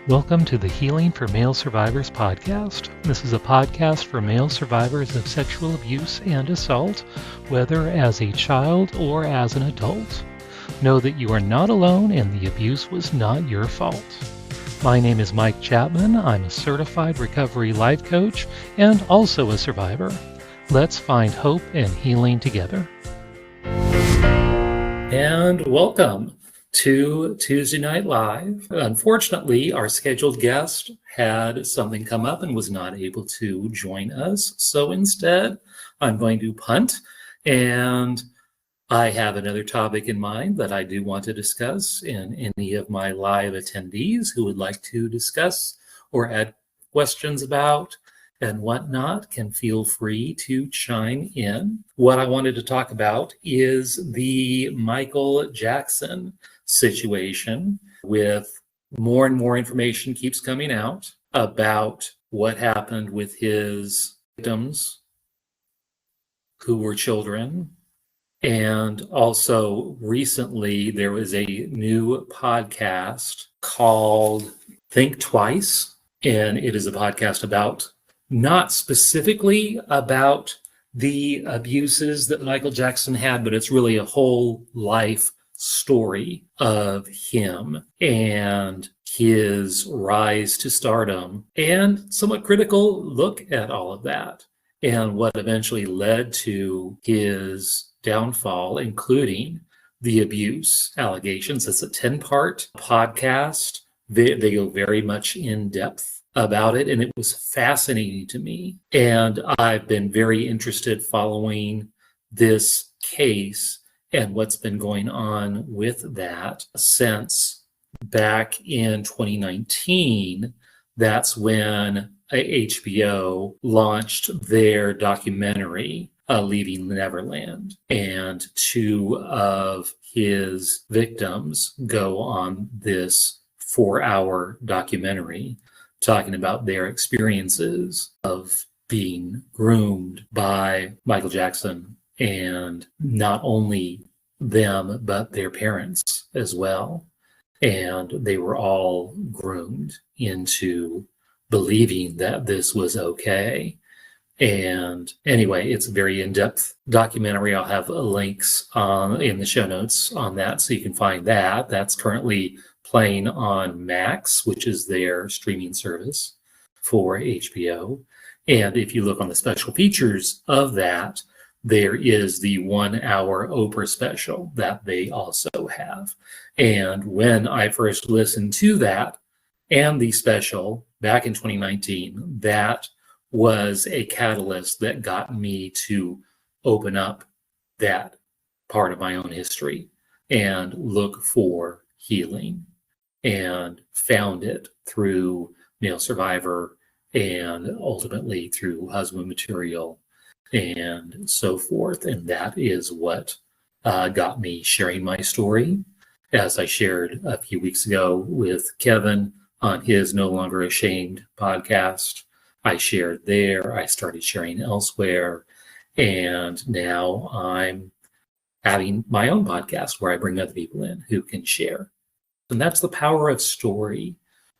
Welcome to the Healing for Male Survivors podcast. This is a podcast for male survivors of sexual abuse and assault, whether as a child or as an adult. Know that you are not alone and the abuse was not your fault. My name is Mike Chapman. I'm a certified recovery life coach and also a survivor. Let's find hope and healing together. And welcome to Tuesday Night Live. Unfortunately, our scheduled guest had something come up and was not able to join us. So instead, I'm going to punt, and I have another topic in mind that I do want to discuss, and any of my live attendees who would like to discuss or add questions about and whatnot can feel free to chime in. What I wanted to talk about is the Michael Jackson situation, with more and more information keeps coming out about what happened with his victims who were children. And also recently there was a new podcast called Think Twice, and it is a podcast about not specifically about the abuses that Michael Jackson had, but it's really a whole life story of him and his rise to stardom, and somewhat critical look at all of that and what eventually led to his downfall, including the abuse allegations. It's a 10-part podcast. They go very much in depth about it, and it was fascinating to me. And I've been very interested following this case and what's been going on with that since back in 2019. That's when HBO launched their documentary, Leaving Neverland, and two of his victims go on this 4-hour documentary talking about their experiences of being groomed by Michael Jackson, and not only them, but their parents as well. And they were all groomed into believing that this was okay. And anyway, it's a very in-depth documentary. I'll have links in the show notes on that, so you can find that. That's currently playing on Max, which is their streaming service for HBO. And if you look on the special features of that, there is the 1-hour Oprah special that they also have. And when I first listened to that and the special back in 2019, that was a catalyst that got me to open up that part of my own history and look for healing, and found it through Male Survivor and ultimately through Husband Material and so forth. And that is what got me sharing my story. As I shared a few weeks ago with Kevin on his No Longer Ashamed podcast, I shared there, I started sharing elsewhere, and now I'm having my own podcast where I bring other people in who can share. And that's the power of story,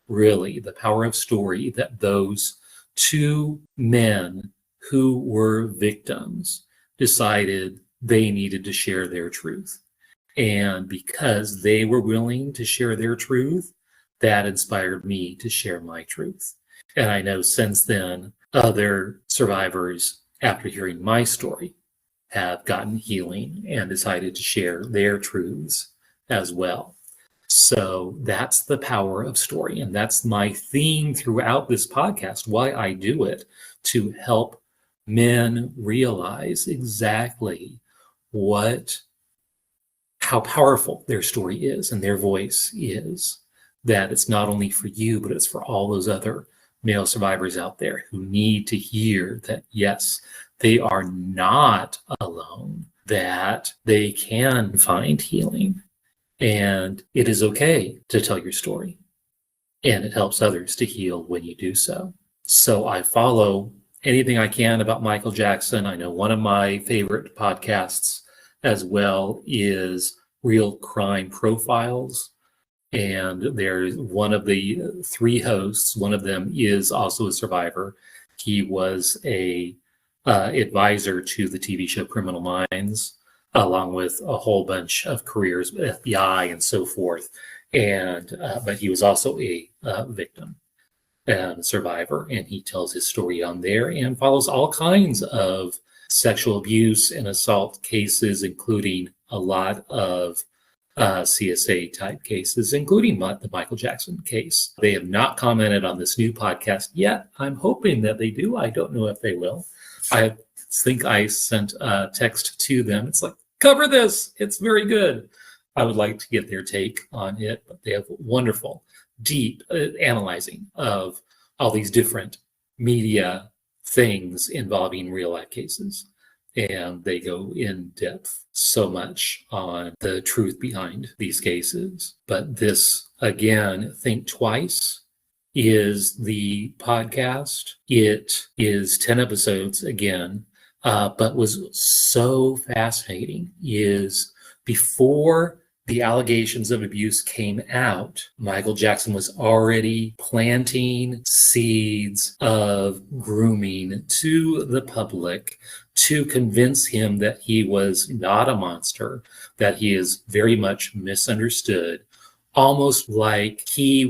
really, the power of story, that those two men who were victims decided they needed to share their truth. And because they were willing to share their truth, that inspired me to share my truth. And I know since then, other survivors, after hearing my story, have gotten healing and decided to share their truths as well. So that's the power of story. And that's my theme throughout this podcast, why I do it, to help men realize exactly how powerful their story is and their voice is, that it's not only for you, but it's for all those other male survivors out there who need to hear that, yes, they are not alone, that they can find healing, and it is okay to tell your story, and it helps others to heal when you do so. So I follow anything I can about Michael Jackson. I know one of my favorite podcasts as well is Real Crime Profiles, And there's one of the three hosts. One of them is also a survivor. He was a advisor to the TV show Criminal Minds, along with a whole bunch of careers with FBI and so forth. And but he was also a victim and a survivor, and he tells his story on there and follows all kinds of sexual abuse and assault cases, including a lot of CSA type cases, including the Michael Jackson case. They have not commented on this new podcast yet. I'm hoping that they do. I don't know if they will. I think I sent a text to them. It's like, cover this. It's very good. I would like to get their take on it, but they have wonderful, deep analyzing of all these different media things involving real life cases. And they go in depth so much on the truth behind these cases. But this, again, Think Twice is the podcast. It is 10 episodes again, but was so fascinating is before the allegations of abuse came out, Michael Jackson was already planting seeds of grooming to the public to convince him that he was not a monster, that he is very much misunderstood, almost like he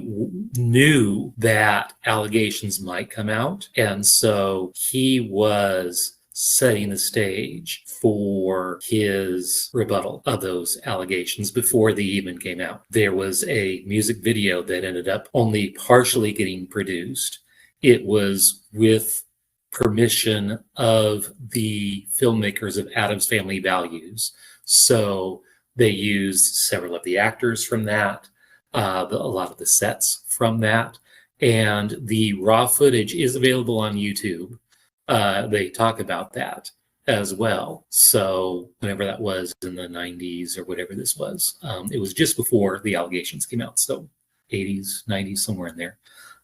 knew that allegations might come out. And so he was setting the stage for his rebuttal of those allegations before they even came out. There was a music video that ended up only partially getting produced. It was with permission of the filmmakers of Addams Family Values. So they used several of the actors from that, a lot of the sets from that, and the raw footage is available on YouTube. They talk about that as well. So whenever that was in the 90s or whatever this was, it was just before the allegations came out. So 80s, 90s, somewhere in there.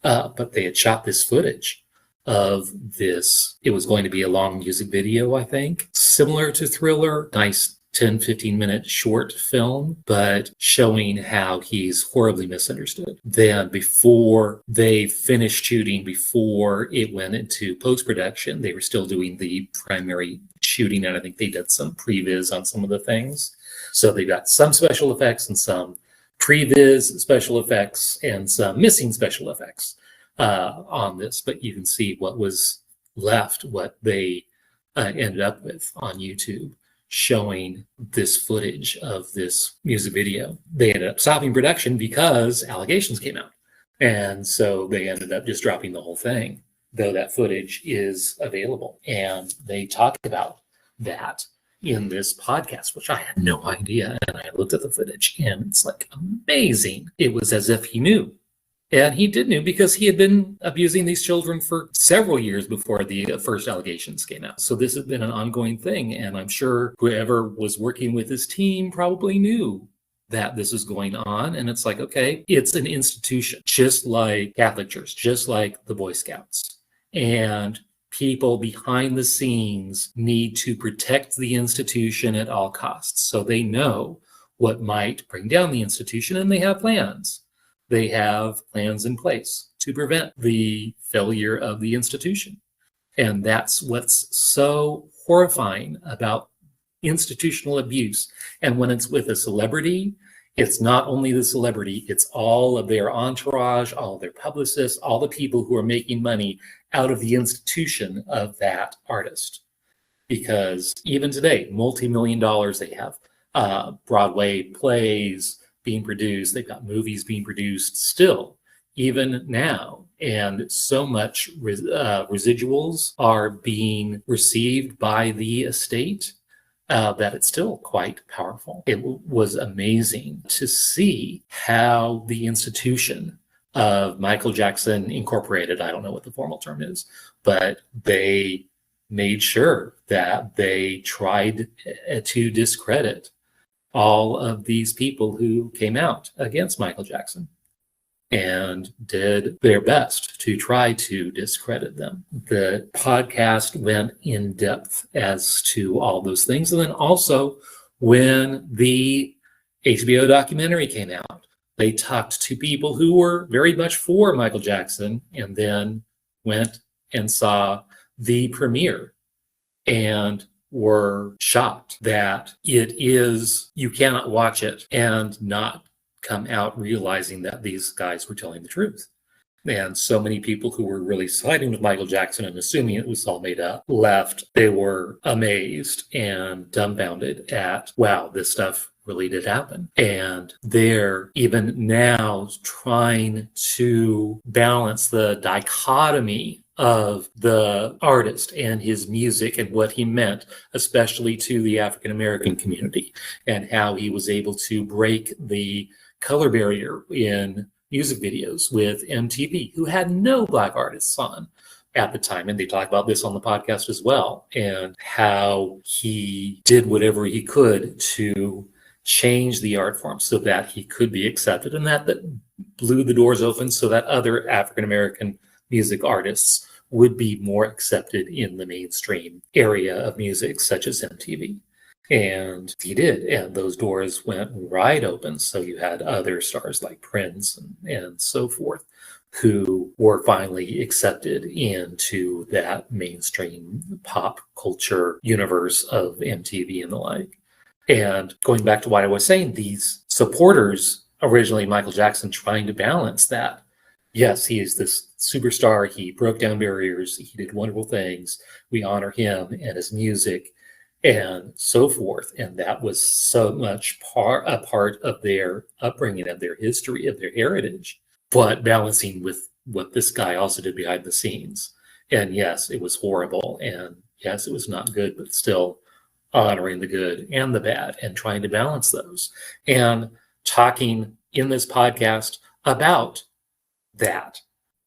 But they had shot this footage of this. It was going to be a long music video, I think, similar to Thriller, nice 10, 15-minute short film, but showing how he's horribly misunderstood. Then before they finished shooting, before it went into post-production, they were still doing the primary shooting, and I think they did some previs on some of the things. So they got some special effects and some previs special effects and some missing special effects on this, but you can see what was left, what they ended up with on YouTube, showing this footage of this music video. They ended up stopping production because allegations came out. And so they ended up just dropping the whole thing, though that footage is available. And they talk about that in this podcast, which I had no idea. And I looked at the footage and it's like amazing. It was as if he knew. And he did know because he had been abusing these children for several years before the first allegations came out. So this has been an ongoing thing. And I'm sure whoever was working with his team probably knew that this was going on. And it's like, okay, it's an institution, just like Catholic Church, just like the Boy Scouts. And people behind the scenes need to protect the institution at all costs. So they know what might bring down the institution, and they have plans. They have plans in place to prevent the failure of the institution. And that's what's so horrifying about institutional abuse. And when it's with a celebrity, it's not only the celebrity, it's all of their entourage, all of their publicists, all the people who are making money out of the institution of that artist. Because even today, multi-million dollars they have, Broadway plays being produced, they've got movies being produced still, even now. And so much residuals are being received by the estate that it's still quite powerful. It was amazing to see how the institution of Michael Jackson Incorporated, I don't know what the formal term is, but they made sure that they tried to discredit all of these people who came out against Michael Jackson and did their best to try to discredit them. The podcast went in depth as to all those things. And then also when the HBO documentary came out, They talked to people who were very much for Michael Jackson and then went and saw the premiere and were shocked that you cannot watch it and not come out realizing that these guys were telling the truth. And so many people who were really siding with Michael Jackson and assuming it was all made up left. They were amazed and dumbfounded at, wow, this stuff really did happen. And they're even now trying to balance the dichotomy of the artist and his music and what he meant, especially to the African American community, and how he was able to break the color barrier in music videos with MTV, who had no Black artists on at the time. And they talk about this on the podcast as well, and how he did whatever he could to change the art form so that he could be accepted, and that blew the doors open so that other African American music artists would be more accepted in the mainstream area of music, such as MTV. And he did, and those doors went wide open. So you had other stars like Prince and so forth, who were finally accepted into that mainstream pop culture universe of MTV and the like. And going back to what I was saying, these supporters, originally Michael Jackson, trying to balance that. Yes, he is this superstar. He broke down barriers. He did wonderful things. We honor him and his music and so forth. And that was so much a part of their upbringing, of their history, of their heritage, but balancing with what this guy also did behind the scenes. And yes, it was horrible. And yes, it was not good, but still honoring the good and the bad and trying to balance those. And talking in this podcast about that,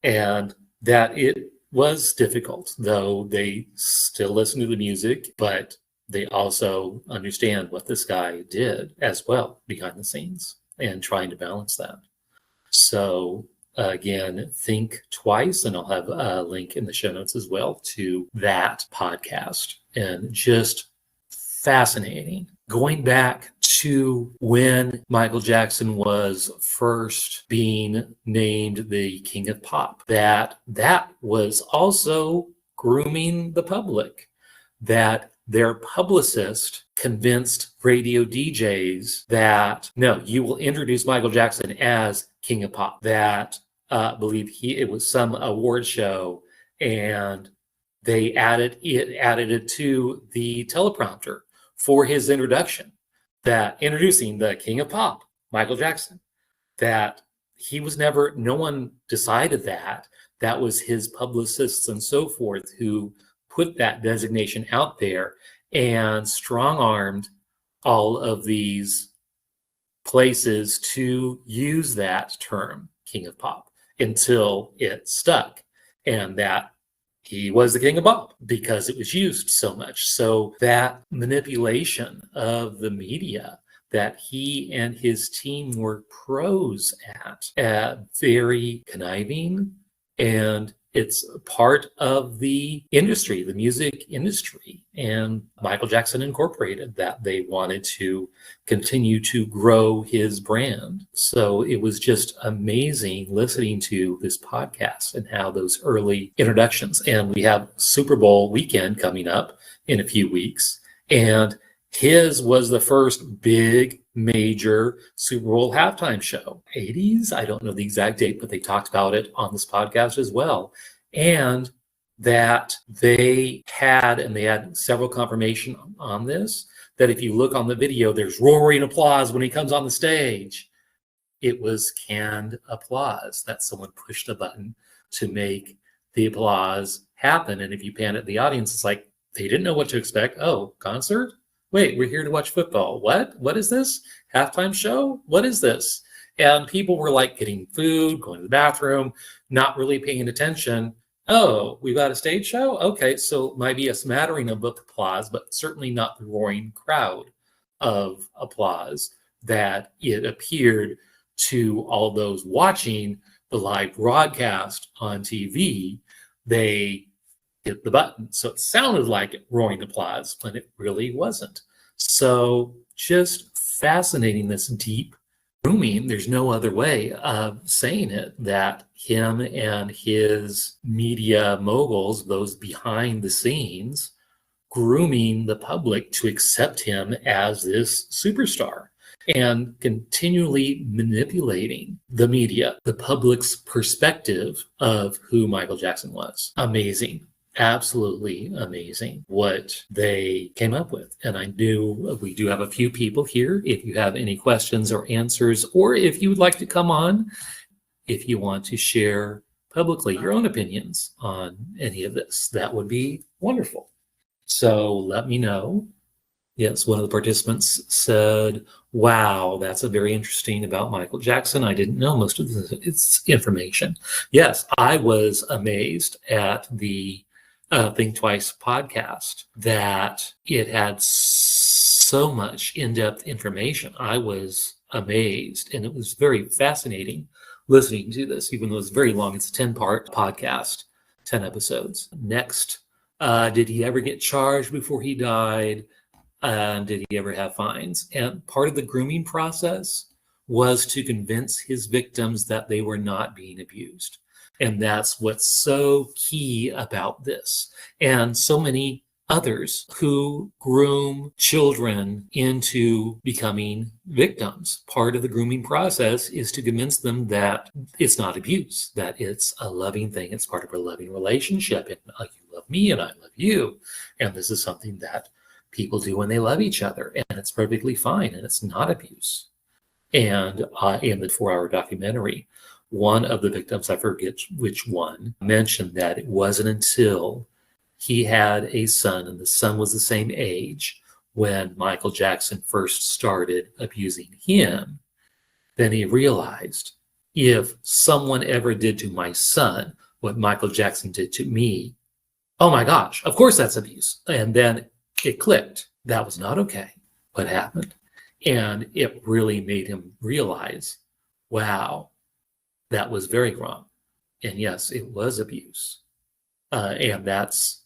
and that it was difficult, though they still listen to the music, but they also understand what this guy did as well behind the scenes and trying to balance that. So again, think twice, and I'll have a link in the show notes as well to that podcast. And just fascinating. Going back to when Michael Jackson was first being named the King of Pop, that was also grooming the public, that their publicist convinced radio DJs that, no, you will introduce Michael Jackson as King of Pop. That I believe it was some award show, and they added it to the teleprompter for his introduction, that introducing the King of Pop, Michael Jackson, that he was never, no one decided that. That was his publicists and so forth who put that designation out there and strong-armed all of these places to use that term, King of Pop, until it stuck, and that he was the King of Pop because it was used so much. So that manipulation of the media that he and his team were pros at very conniving, and it's part of the industry, the music industry. And Michael Jackson Incorporated, that they wanted to continue to grow his brand. So it was just amazing listening to this podcast and how those early introductions. And we have Super Bowl weekend coming up in a few weeks. And his was the first big major Super Bowl halftime show. 80s? I don't know the exact date, but they talked about it on this podcast as well. And that they had several confirmation on this, that if you look on the video, there's roaring applause when he comes on the stage. It was canned applause, that someone pushed a button to make the applause happen. And if you pan at the audience, it's like, they didn't know what to expect. Oh, concert? Wait, we're here to watch football. What? What is this? Halftime show? What is this? And people were like getting food, going to the bathroom, not really paying attention. Oh, we've got a stage show? Okay, so it might be a smattering of applause, but certainly not the roaring crowd of applause that it appeared to all those watching the live broadcast on TV. They hit the button. So it sounded like roaring applause, but it really wasn't. So just fascinating, this deep grooming. There's no other way of saying it, that him and his media moguls, those behind the scenes, grooming the public to accept him as this superstar and continually manipulating the media, the public's perspective of who Michael Jackson was. Amazing. Absolutely amazing what they came up with. And I knew we do have a few people here. If you have any questions or answers, or if you would like to come on, if you want to share publicly your own opinions on any of this, that would be wonderful. So let me know. Yes, one of the participants said, wow, that's a very interesting about Michael Jackson. I didn't know most of its information. Yes, I was amazed at the Think Twice podcast that it had so much in-depth information. I was amazed, and it was very fascinating listening to this, even though it's very long. It's a 10-part podcast, 10 episodes. Next, did he ever get charged before he died? Did he ever have fines? And part of the grooming process was to convince his victims that they were not being abused. And that's what's so key about this. And so many others who groom children into becoming victims. Part of the grooming process is to convince them that it's not abuse, that it's a loving thing. It's part of a loving relationship. And you love me and I love you. And this is something that people do when they love each other. And it's perfectly fine. And it's not abuse. And in the 4-hour documentary, one of the victims, I forget which one, mentioned that it wasn't until he had a son, and the son was the same age when Michael Jackson first started abusing him, then he realized, if someone ever did to my son what Michael Jackson did to me, oh my gosh, of course that's abuse. And then it clicked. That was not okay, what happened. And it really made him realize, wow, that was very wrong. And yes, it was abuse. And that's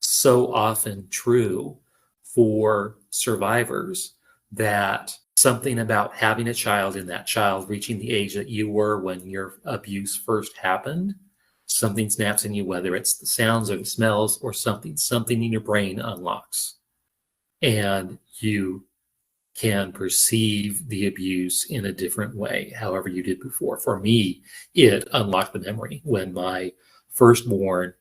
so often true for survivors, that something about having a child and that child reaching the age that you were when your abuse first happened, something snaps in you, whether it's the sounds or the smells or something in your brain unlocks. And you can perceive the abuse in a different way, however you did before. For me, it unlocked the memory when my firstborn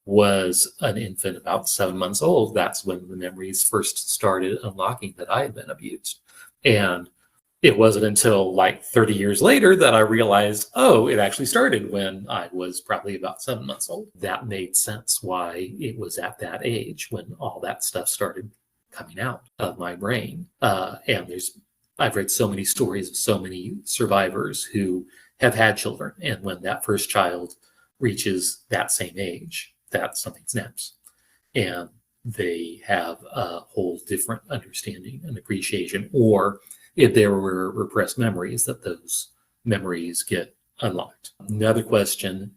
was an infant about 7 months old. That's when the memories first started unlocking that I had been abused. And it wasn't until like 30 years later that I realized, oh, it actually started when I was probably about 7 months old. That made sense why it was at that age when all that stuff started coming out of my brain. And I've read so many stories of so many survivors who have had children. And when that first child reaches that same age, that something snaps. And they have a whole different understanding and appreciation. Or if there were repressed memories, that those memories get unlocked. Another question,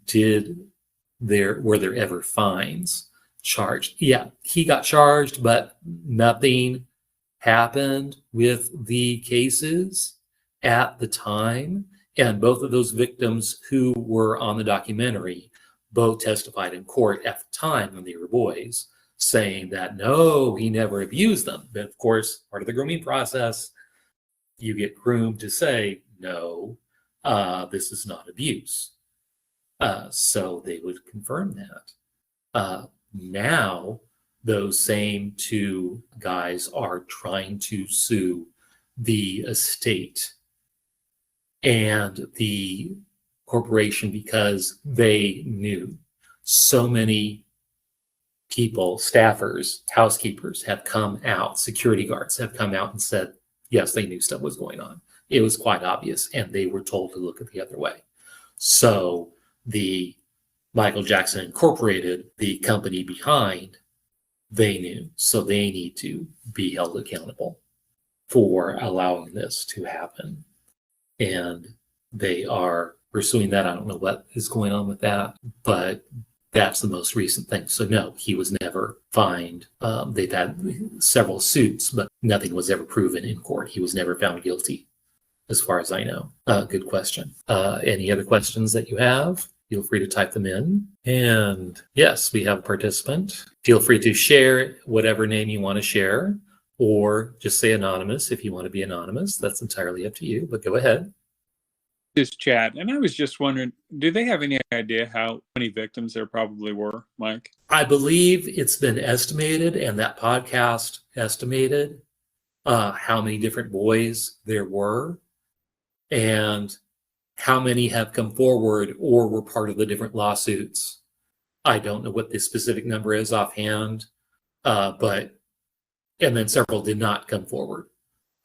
were there ever fines charged? Yeah, he got charged, but nothing happened with the cases at the time. And both of those victims who were on the documentary both testified in court at the time when they were boys, saying that no, he never abused them. But of course, part of the grooming process, you get groomed to say, no, this is not abuse. So they would confirm that. Now, those same two guys are trying to sue the estate and the corporation because they knew. So many people, staffers, housekeepers have come out, security guards have come out and said, yes, they knew stuff was going on. It was quite obvious, and they were told to look at the other way. So the Michael Jackson Incorporated, the company behind, they knew. So they need to be held accountable for allowing this to happen. And they are pursuing that. I don't know what is going on with that, but that's the most recent thing. So no, he was never fined. They've had several suits, but nothing was ever proven in court. He was never found guilty as far as I know. Good question. Any other questions that you have? Feel free to type them in. And yes, we have a participant. Feel free to share whatever name you want to share, or just say anonymous if you want to be anonymous. That's entirely up to you, but go ahead. This chat, and I was just wondering, do they have any idea how many victims there probably were, Mike? I believe it's been estimated, and that podcast estimated how many different boys there were and how many have come forward or were part of the different lawsuits. I don't know what the specific number is offhand, and then several did not come forward.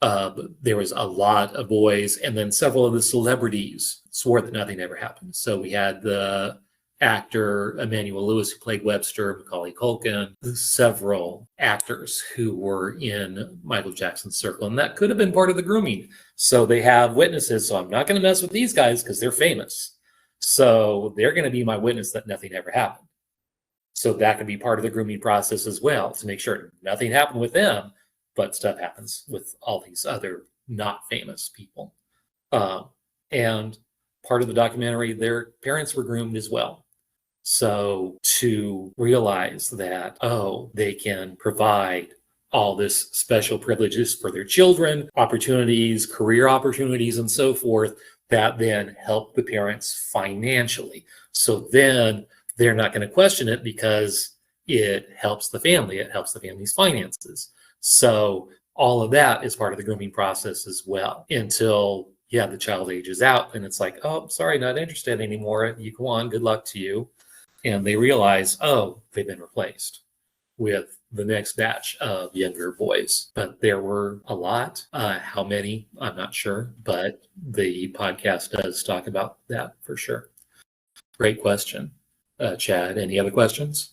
But there was a lot of boys, and then several of the celebrities swore that nothing ever happened. So we had the actor Emmanuel Lewis, who played Webster, Macaulay Culkin, several actors who were in Michael Jackson's circle, and that could have been part of the grooming. So they have witnesses, so I'm not going to mess with these guys because they're famous. So they're going to be my witness that nothing ever happened. So that could be part of the grooming process as well, to make sure nothing happened with them, but stuff happens with all these other not famous people. And part of the documentary, their parents were groomed as well. So to realize that, they can provide all this special privileges for their children, opportunities, career opportunities, and so forth, that then help the parents financially. So then they're not going to question it because it helps the family. It helps the family's finances. So all of that is part of the grooming process as well, until, the child ages out and it's like, oh, sorry, not interested anymore. You go on, good luck to you. And they realize, they've been replaced with the next batch of younger boys. But there were a lot. How many? I'm not sure. But the podcast does talk about that for sure. Great question. Chad, any other questions?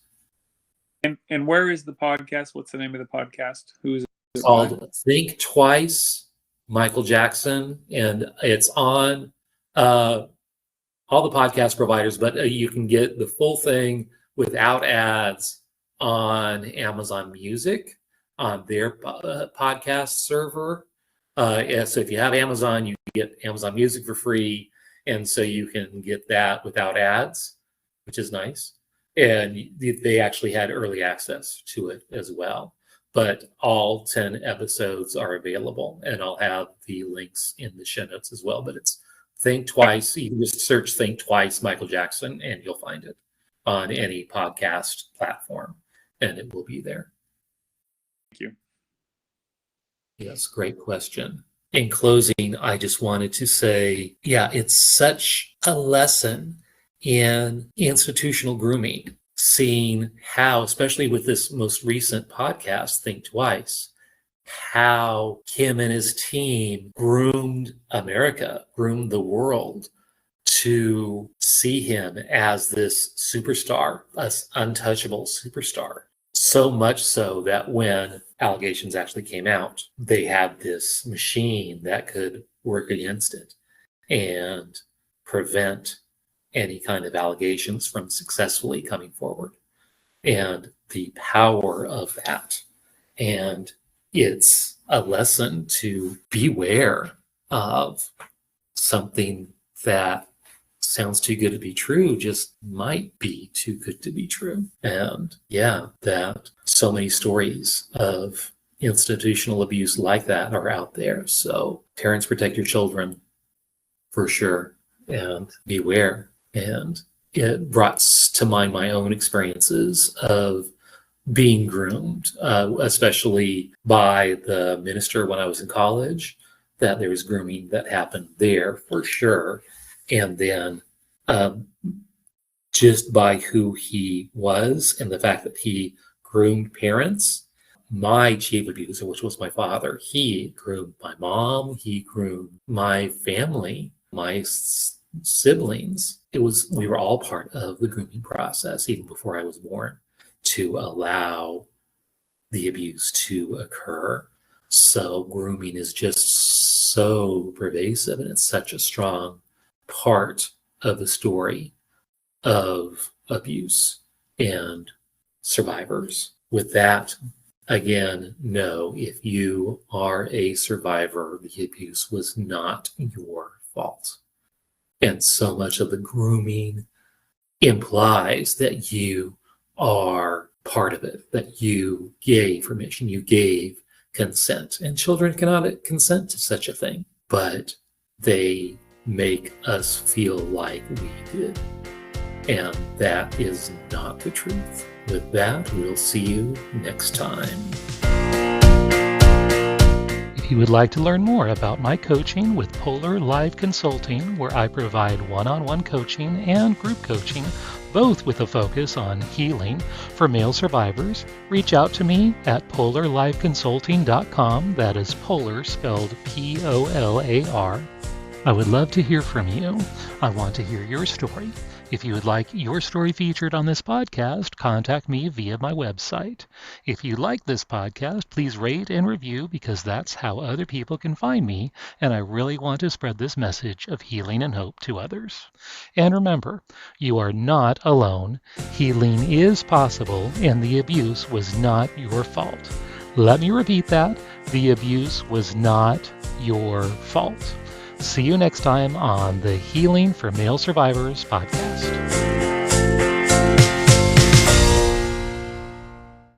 And where is the podcast? What's the name of the podcast? Who is it? It's called Think Twice, Michael Jackson. And it's on all the podcast providers, but you can get the full thing without ads on Amazon Music, on their podcast server. So if you have Amazon, you get Amazon Music for free. And so you can get that without ads, which is nice. And they actually had early access to it as well. But all 10 episodes are available, and I'll have the links in the show notes as well. But it's Think Twice. You can just search Think Twice Michael Jackson, and you'll find it on any podcast platform, and it will be there. Thank you. Yes, great question. In closing, I just wanted to say, it's such a lesson in institutional grooming, seeing how, especially with this most recent podcast, Think Twice, how Kim and his team groomed America, groomed the world to see him as this superstar, this untouchable superstar. So much so that when allegations actually came out, they had this machine that could work against it and prevent any kind of allegations from successfully coming forward. And the power of that. And it's a lesson to beware of something that sounds too good to be true, just might be too good to be true. And that so many stories of institutional abuse like that are out there. So parents, protect your children for sure, and beware. And it brought to mind my own experiences of being groomed, especially by the minister when I was in college, that there was grooming that happened there for sure. And then just by who he was and the fact that he groomed parents, my chief abuser, which was my father, he groomed my mom, he groomed my family, my siblings. We were all part of the grooming process, even before I was born, to allow the abuse to occur. So grooming is just so pervasive, and it's such a strong part of the story of abuse and survivors. With that, again, know if you are a survivor, the abuse was not your fault. And so much of the grooming implies that you are part of it, that you gave permission, you gave consent. And children cannot consent to such a thing, but they make us feel like we did. And that is not the truth. With that, we'll see you next time. If you would like to learn more about my coaching with Polar Live Consulting, where I provide one-on-one coaching and group coaching, both with a focus on healing for male survivors, reach out to me at polarliveconsulting.com. That is Polar spelled P-O-L-A-R. I would love to hear from you. I want to hear your story. If you would like your story featured on this podcast, contact me via my website. If you like this podcast, please rate and review, because that's how other people can find me, and I really want to spread this message of healing and hope to others. And remember, you are not alone. Healing is possible, and the abuse was not your fault. Let me repeat that. The abuse was not your fault. See you next time on the Healing for Male Survivors podcast.